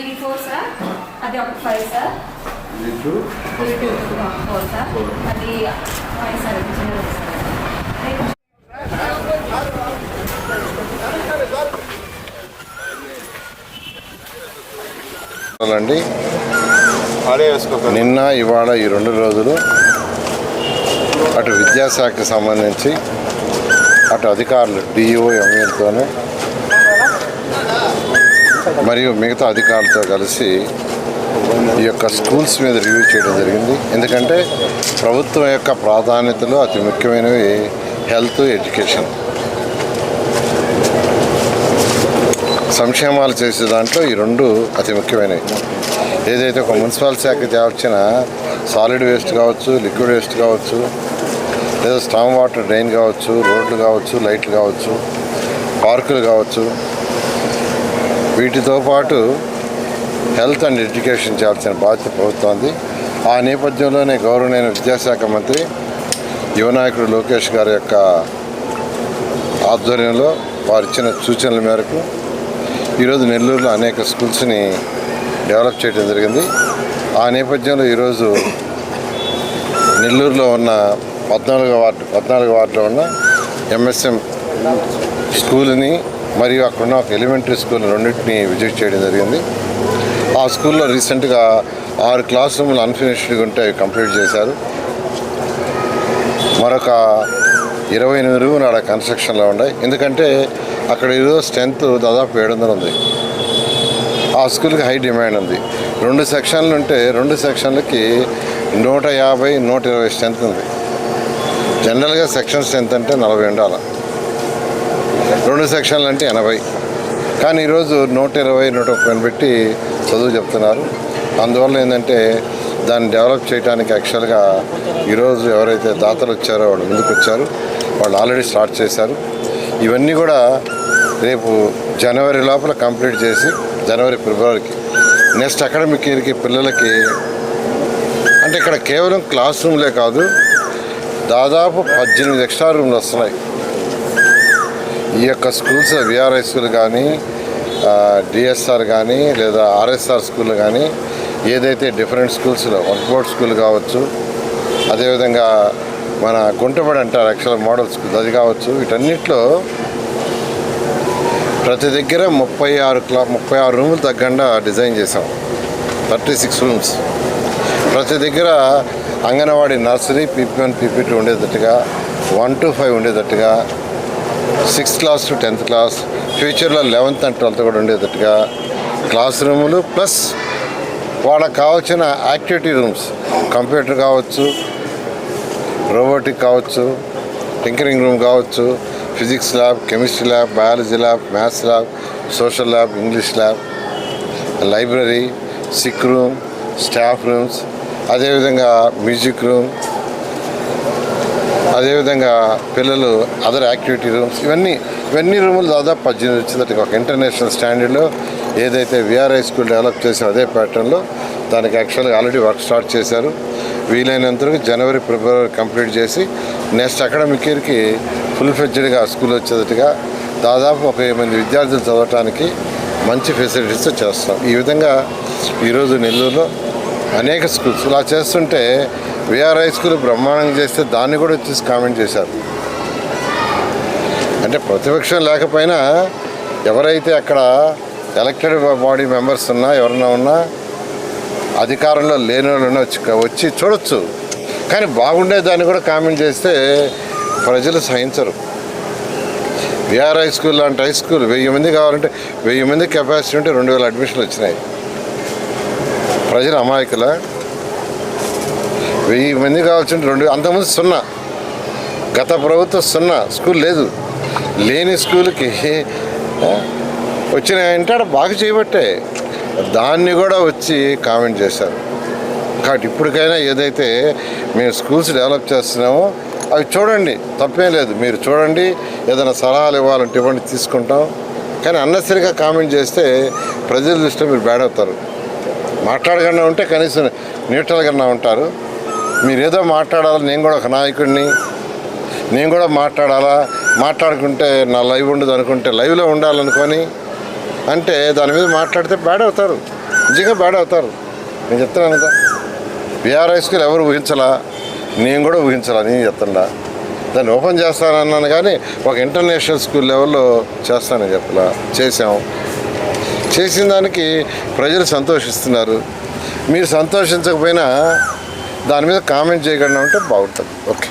ఇది 4 సార్, అది ఒక 5 సార్, ఇది 2 4 సార్, అది 5 సార్. అండి నిన్న ఇవాళ ఈ 2 రోజులు అటు విద్యాశాఖకు సంబంధించి అటు అధికారులు డిఈఓ ఎంఈలతోనూ మరియు మిగతా అధికారులతో కలిసి ఈ యొక్క స్కూల్స్ మీద రివ్యూ చేయడం జరిగింది. ఎందుకంటే ప్రభుత్వం యొక్క ప్రాధాన్యతలు అతి ముఖ్యమైనవి హెల్త్, ఎడ్యుకేషన్. సంక్షేమాలు చేసే దాంట్లో ఈ 2 అతి ముఖ్యమైనవి. ఏదైతే ఒక మున్సిపల్ శాఖ చేయాల్సిన సాలిడ్ వేస్ట్ కావచ్చు, లిక్విడ్ వేస్ట్ కావచ్చు, లేదా స్టామ్ వాటర్ డ్రైన్ కావచ్చు, రోడ్లు కావచ్చు, లైట్లు కావచ్చు, పార్కులు కావచ్చు, వీటితో పాటు హెల్త్ అండ్ ఎడ్యుకేషన్ చేయాల్సిన బాధ్యత ప్రభుత్వానికి. ఆ నేపథ్యంలోనే గౌరవనీయ విద్యాశాఖ మంత్రి యువనాయకుడు లోకేష్ గారి యొక్క ఆధ్వర్యంలో వారు ఇచ్చిన సూచనల మేరకు ఈరోజు నెల్లూరులో అనేక స్కూల్స్ని డెవలప్ చేయడం జరిగింది. ఆ నేపథ్యంలో ఈరోజు నెల్లూరులో ఉన్న 14వ వార్డులో ఉన్న ఎంఎస్ఎం స్కూల్ని మరియు అక్కడున్న ఒక ఎలిమెంటరీ స్కూల్ రెండింటిని విజిట్ చేయడం జరిగింది. ఆ స్కూల్లో రీసెంట్గా 6 క్లాస్ రూమ్లు అన్ఫినిష్డ్గా ఉంటే అవి కంప్లీట్ చేశారు. మరొక 28 రూములు ఆడ కన్స్ట్రక్షన్లో ఉన్నాయి. ఎందుకంటే అక్కడ ఈరోజు స్ట్రెంత్ దాదాపు 700 ఉంది. ఆ స్కూల్కి హై డిమాండ్ ఉంది. 2 సెక్షన్లు ఉంటే 2 సెక్షన్లకి 150, 120 స్ట్రెంత్ ఉంది. జనరల్గా సెక్షన్ స్ట్రెంత్ అంటే 40 ఉండాలి, 2 సెక్షన్లు అంటే 80. కానీ ఈరోజు 120, 130 పెట్టి చదువు చెప్తున్నారు. అందువల్ల ఏంటంటే దాన్ని డెవలప్ చేయడానికి యాక్చువల్గా ఈరోజు ఎవరైతే దాతలు వచ్చారో వాళ్ళు ముందుకు వచ్చారు. వాళ్ళు ఆల్రెడీ స్టార్ట్ చేశారు. ఇవన్నీ కూడా రేపు జనవరి లోపల కంప్లీట్ చేసి జనవరి, ఫిబ్రవరికి నెక్స్ట్ అకాడమిక్ ఇయర్కి పిల్లలకి అంటే ఇక్కడ కేవలం క్లాస్ రూమ్లే కాదు, దాదాపు 18 ఎక్స్ట్రా రూమ్లు వస్తున్నాయి. ఈ యొక్క స్కూల్స్ విఆర్ఐ స్కూల్ కానీ, డిఎస్ఆర్ కానీ, లేదా ఆర్ఎస్ఆర్ స్కూల్ కానీ, ఏదైతే డిఫరెంట్ స్కూల్స్లో వర్క్బోర్డ్ స్కూల్ కావచ్చు, అదేవిధంగా మన గుంటబడి అంటారు యాక్చువల్ మోడల్ స్కూల్ అది కావచ్చు, వీటన్నిటిలో ప్రతి దగ్గర 36 రూములు తగ్గకుండా డిజైన్ చేసాం. 36 రూమ్స్. ప్రతి దగ్గర అంగన్వాడీ నర్సరీ PP1, PP2 ఉండేటట్టుగా, 1 to 5 ఉండేటట్టుగా, 6th class to 10th class, ఫ్యూచర్లో 11th and 12th కూడా ఉండేటట్టుగా క్లాస్ రూములు, ప్లస్ వాళ్ళకి కావాల్సిన యాక్టివిటీ రూమ్స్, కంప్యూటర్ కావచ్చు, రోబోటిక్ కావచ్చు, టింకరింగ్ రూమ్ కావచ్చు, physics lab, chemistry lab, biology lab, maths lab, social lab, English lab, library, sick room, staff rooms, అదేవిధంగా మ్యూజిక్ రూమ్, అదేవిధంగా పిల్లలు అదర్ యాక్టివిటీ రూమ్స్, ఇవన్నీ రూములు దాదాపు 18 వచ్చేటట్టుగా ఒక ఇంటర్నేషనల్ స్టాండర్డ్లో ఏదైతే విఆర్ఐ స్కూల్ డెవలప్ చేసారో అదే ప్యాటర్న్లో దానికి యాక్చువల్గా ఆల్రెడీ వర్క్ స్టార్ట్ చేశారు. వీలైనంత వరకు జనవరి, ఫిబ్రవరి కంప్లీట్ చేసి నెక్స్ట్ అకాడమిక్ ఇయర్కి ఫుల్ ఫ్లెడ్జ్డ్గా స్కూల్ వచ్చేటట్టుగా దాదాపు 1000 మంది విద్యార్థులు చదవటానికి మంచి ఫెసిలిటీస్ చేస్తాం. ఈ విధంగా ఈరోజు నెల్లూరులో అనేక స్కూల్స్ ఇలా చేస్తుంటే విఆర్ హై స్కూల్ బ్రహ్మాండంగా చేస్తే దాన్ని కూడా వచ్చేసి కామెంట్ చేశారు. అంటే ప్రతిపక్షం లేకపోయినా ఎవరైతే అక్కడ ఎలక్టెడ్ బాడీ మెంబర్స్ ఉన్నా ఎవరన్నా ఉన్నా అధికారంలో లేని వాళ్ళని వచ్చి చూడొచ్చు, కానీ బాగుండే దాన్ని కూడా కామెంట్ చేస్తే ప్రజలు సహించరు. విఆర్ హై స్కూల్ లాంటి హై స్కూల్ 1000 మంది కావాలంటే 1000 మంది కెపాసిటీ ఉంటే 2000 అడ్మిషన్లు వచ్చినాయి. ప్రజలు అమాయకుల 1000 మంది కావాల్సింటే 2 అంతకుముందు 0, గత ప్రభుత్వం 0 స్కూల్ లేదు. లేని స్కూల్కి వచ్చినాయంటే అక్కడ బాగా చేయబట్టే దాన్ని కూడా వచ్చి కామెంట్ చేశారు. కాబట్టి ఇప్పటికైనా ఏదైతే మేము స్కూల్స్ డెవలప్ చేస్తున్నామో అవి చూడండి, తప్పేం లేదు. మీరు చూడండి, ఏదైనా సలహాలు ఇవ్వాలంటే ఇవ్వండి, తీసుకుంటాం. కానీ అన్నెసరిగా కామెంట్ చేస్తే ప్రజల దృష్టిలో మీరు బ్యాడ్ అవుతారు. మాట్లాడకుండా ఉంటే కనీసం న్యూట్రల్గా ఉంటారు. మీరు ఏదో మాట్లాడాలి, నేను కూడా ఒక నాయకుడిని, నేను కూడా మాట్లాడాలా, మాట్లాడుకుంటే నా లైవ్ ఉండదు అనుకుంటే లైవ్లో ఉండాలనుకొని అంటే దాని మీద మాట్లాడితే బ్యాడ్ అవుతారు, నిజంగా బ్యాడ్ అవుతారు. నేను చెప్తున్నాను కదా, విఆర్ హై స్కూల్ ఎవరు ఊహించలా, నేను కూడా ఊహించాలా, నేను చెప్తున్నా. దాన్ని ఓపెన్ చేస్తానన్నాను కానీ ఒక ఇంటర్నేషనల్ స్కూల్ లెవెల్లో చేస్తానని చెప్పలా. చేసిన దానికి ప్రజలు సంతోషిస్తున్నారు. మీరు సంతోషించకపోయినా దాని మీద కామెంట్ చేయకుండా ఉంటే బాగుంటుంది. ఓకే.